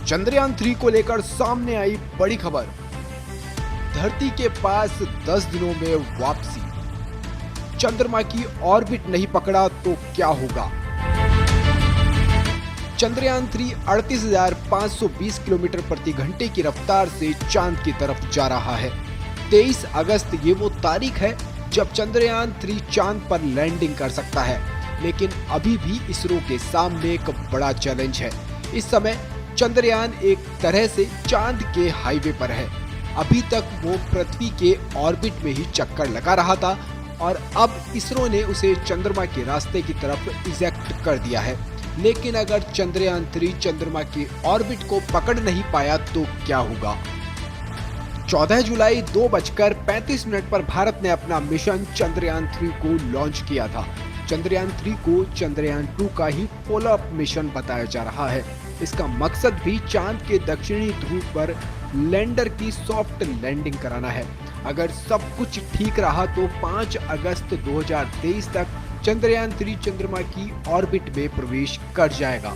चंद्रयान 3 को लेकर सामने आई बड़ी खबर। धरती के पास 10 दिनों में वापसी। चंद्रमा की ऑर्बिट नहीं पकड़ा तो क्या होगा। चंद्रयान 3 38,520 किलोमीटर प्रति घंटे की रफ्तार से चांद की तरफ जा रहा है। 23 अगस्त ये वो तारीख है जब चंद्रयान 3 चांद पर लैंडिंग कर सकता है, लेकिन अभी भी इसरो के सामने एक बड़ा चैलेंज है। इस समय चंद्रयान एक तरह से चांद के हाईवे पर है। अभी तक वो पृथ्वी के ऑर्बिट में ही चक्कर लगा रहा था और अब इसरो ने उसे चंद्रमा के रास्ते की तरफ इजेक्ट कर दिया है। लेकिन अगर चंद्रयान 3 चंद्रमा के ऑर्बिट को पकड़ नहीं पाया तो क्या होगा। 14 जुलाई 2:35 पर भारत ने अपना मिशन चंद्रयान 3 को लॉन्च किया था। चंद्रयान 3 को चंद्रयान 2 का ही फॉलो अप मिशन बताया जा रहा है। इसका मकसद भी चांद के दक्षिणी ध्रुव पर लैंडर की सॉफ्ट लैंडिंग कराना है। अगर सब कुछ ठीक रहा तो 5 अगस्त 2023 तक चंद्रयान 3 चंद्रमा की ऑर्बिट में प्रवेश कर जाएगा।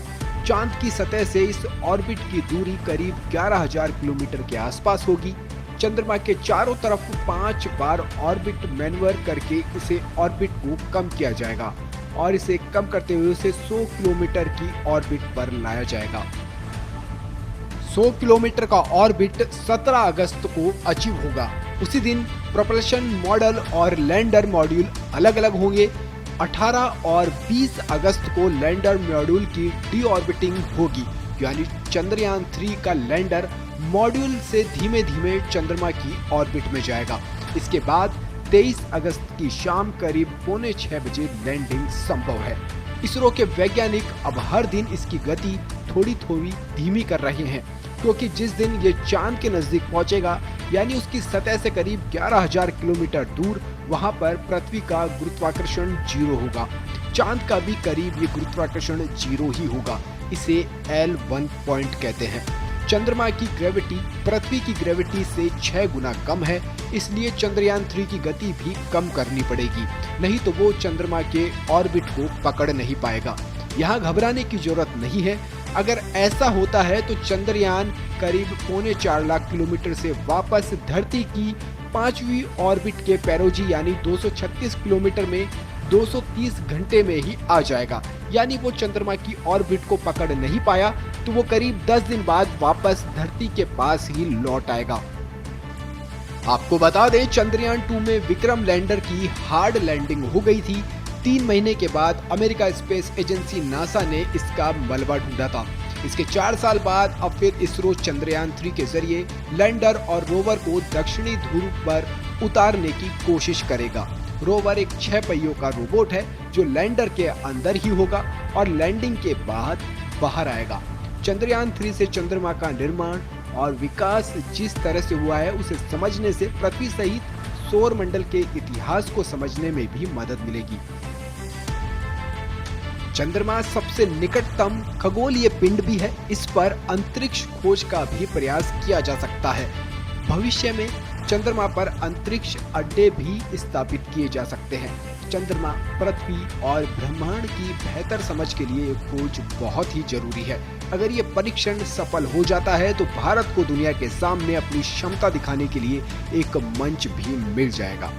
चांद की सतह से इस ऑर्बिट की दूरी करीब 11,000 किलोमीटर के आसपास होगी। चंद्रमा के चारों तरफ 5 बार ऑर्बिट मैन्युवर करके इसे ऑर्बिट को कम किया जाएगा और इसे कम करते हुए उसे 100 किलोमीटर की ऑर्बिट पर लाया जाएगा। 100 किलोमीटर का ऑर्बिट 17 अगस्त को अचीव होगा। उसी दिन प्रोपल्शन मॉडल और लैंडर मॉड्यूल अलग अलग होंगे। 18 और 20 अगस्त को लैंडर मॉड्यूल की डीऑर्बिटिंग होगी, यानी चंद्रयान 3 का लैंडर मॉड्यूल से धीमे धीमे चंद्रमा की ऑर्बिट में जाएगा। इसके बाद 23 अगस्त की शाम करीब 5:45 बजे लैंडिंग संभव है। इसरो के वैज्ञानिक अब हर दिन इसकी गति थोड़ी थोड़ी धीमी कर रहे हैं, क्योंकि जिस दिन ये चांद के नजदीक पहुंचेगा, यानी उसकी सतह से करीब 11,000 किलोमीटर दूर, वहां पर पृथ्वी का गुरुत्वाकर्षण 0 होगा। चांद का भी करीब ये गुरुत्वाकर्षण 0 ही होगा। इसे L1 पॉइंट कहते हैं। चंद्रमा की ग्रेविटी पृथ्वी की ग्रेविटी से 6 गुना कम है, इसलिए चंद्रयान 3 की गति भी कम करनी पड़ेगी, नहीं तो वो चंद्रमा के ऑर्बिट को पकड़ नहीं पाएगा। यहाँ घबराने की जरूरत नहीं है। अगर ऐसा होता है तो चंद्रयान करीब 4.25 लाख किलोमीटर से वापस धरती की 5वीं ऑर्बिट के पेरोजी यानी 236 किलोमीटर में 230 घंटे में ही आ जाएगा। यानी वो चंद्रमा की ऑर्बिट को पकड़ नहीं पाया तो वो करीब 10 दिन बाद वापस धरती के पास ही लौट आएगा। आपको बता दें, चंद्रयान 2 में विक्रम लैंडर की हार्ड लैंडिंग हो गई थी। 3 महीने के बाद अमेरिका स्पेस एजेंसी नासा ने इसका मलबा ढूंढा था। इसके 4 साल बाद अब फिर इसरो चंद्रयान 3 के जरिए लैंडर और रोवर को दक्षिणी ध्रुव पर उतारने की कोशिश करेगा। रोवर एक 6 पहियों का रोबोट है जो लैंडर के अंदर ही होगा और लैंडिंग के बाद बाहर आएगा। चंद्रयान 3 से चंद्रमा का निर्माण और विकास जिस तरह से हुआ है, उसे समझने से पृथ्वी सहित सौर मंडल के इतिहास को समझने में भी मदद मिलेगी। चंद्रमा सबसे निकटतम खगोलीय पिंड भी है। इस पर अंतरिक्ष खोज का भी प्रयास किया जा सकता है। भविष्य में चंद्रमा पर अंतरिक्ष अड्डे भी स्थापित किए जा सकते हैं। चंद्रमा, पृथ्वी और ब्रह्मांड की बेहतर समझ के लिए खोज बहुत ही जरूरी है। अगर ये परीक्षण सफल हो जाता है तो भारत को दुनिया के सामने अपनी क्षमता दिखाने के लिए एक मंच भी मिल जाएगा।